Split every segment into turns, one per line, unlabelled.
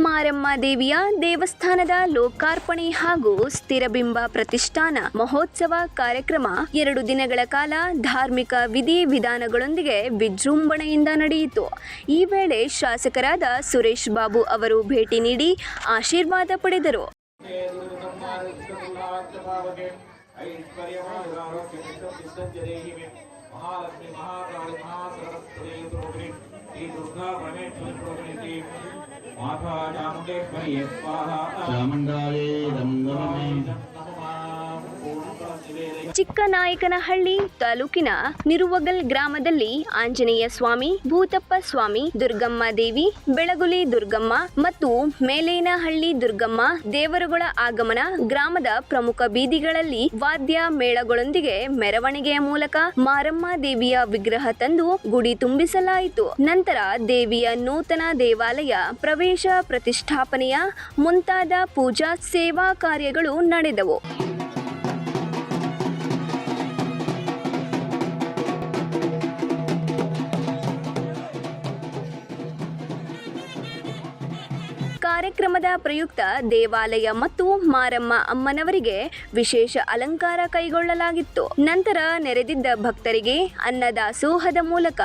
ಮಾರಮ್ಮ ದೇವಿಯ ದೇವಸ್ಥಾನದ ಲೋಕಾರ್ಪಣೆ ಹಾಗೂ ಸ್ಥಿರಬಿಂಬ ಪ್ರತಿಷ್ಠಾನ ಮಹೋತ್ಸವ ಕಾರ್ಯಕ್ರಮ 2 ದಿನಗಳ ಕಾಲ ಧಾರ್ಮಿಕ ವಿಧಿ ವಿಧಾನಗಳೊಂದಿಗೆ ವಿಜೃಂಭಣೆಯಿಂದ ನಡೆಯಿತು. ಈ ವೇಳೆ ಶಾಸಕರಾದ ಸುರೇಶ್ ಬಾಬು ಅವರು ಭೇಟಿ ನೀಡಿ ಆಶೀರ್ವಾದ ಪಡೆದರು.
महालक्ष्मी महाकाली महासरस्वती श्री दुर्गा परमेश्वरी माता चामुंडेश्वरी स्वाहा चामुंडाये नमः.
ಚಿಕ್ಕನಾಯಕನಹಳ್ಳಿ ತಾಲೂಕಿನ ನಿರುವಗಲ್ ಗ್ರಾಮದಲ್ಲಿ ಆಂಜನೇಯ ಸ್ವಾಮಿ, ಭೂತಪ್ಪ ಸ್ವಾಮಿ, ದುರ್ಗಮ್ಮ ದೇವಿ, ಬೆಳಗುಲಿ ದುರ್ಗಮ್ಮ ಮತ್ತು ಮೇಲೇನಹಳ್ಳಿ ದುರ್ಗಮ್ಮ ದೇವರುಗಳ ಆಗಮನ ಗ್ರಾಮದ ಪ್ರಮುಖ ಬೀದಿಗಳಲ್ಲಿ ವಾದ್ಯ ಮೇಳಗಳೊಂದಿಗೆ ಮೆರವಣಿಗೆಯ ಮೂಲಕ ಮಾರಮ್ಮ ದೇವಿಯ ವಿಗ್ರಹ ತಂದು ಗುಡಿ ತುಂಬಿಸಲಾಯಿತು. ನಂತರ ದೇವಿಯ ನೂತನ ದೇವಾಲಯ ಪ್ರವೇಶ, ಪ್ರತಿಷ್ಠಾಪನೆಯ ಮುಂತಾದ ಪೂಜಾ ಸೇವಾ ಕಾರ್ಯಗಳು ನಡೆದವು. ಕಾರ್ಯಕ್ರಮದ ಪ್ರಯುಕ್ತ ದೇವಾಲಯ ಮತ್ತು ಮಾರಮ್ಮ ಅಮ್ಮನವರಿಗೆ ವಿಶೇಷ ಅಲಂಕಾರ ಕೈಗೊಳ್ಳಲಾಗಿತ್ತು. ನಂತರ ನೆರೆದಿದ್ದ ಭಕ್ತರಿಗೆ ಅನ್ನದಾಸೋಹದ ಮೂಲಕ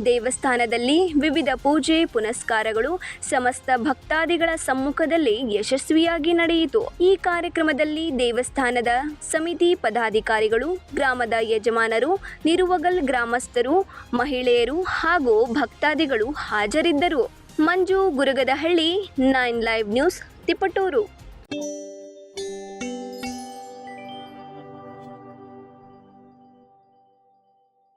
ದೇವಸ್ಥಾನದಲ್ಲಿ ವಿವಿಧ ಪೂಜೆ ಪುನಸ್ಕಾರಗಳು ಸಮಸ್ತ ಭಕ್ತಾದಿಗಳ ಸಮ್ಮುಖದಲ್ಲಿ ಯಶಸ್ವಿಯಾಗಿ ನಡೆಯಿತು. ಈ ಕಾರ್ಯಕ್ರಮದಲ್ಲಿ ದೇವಸ್ಥಾನದ ಸಮಿತಿ ಪದಾಧಿಕಾರಿಗಳು, ಗ್ರಾಮದ ಯಜಮಾನರು, ನಿರುವಗಲ್ ಗ್ರಾಮಸ್ಥರು, ಮಹಿಳೆಯರು ಹಾಗೂ ಭಕ್ತಾದಿಗಳು ಹಾಜರಿದ್ದರು. ಮಂಜು ಗುರಗದಹಳ್ಳಿ, 9 ಲೈವ್ ನ್ಯೂಸ್, ತಿಪಟೂರು.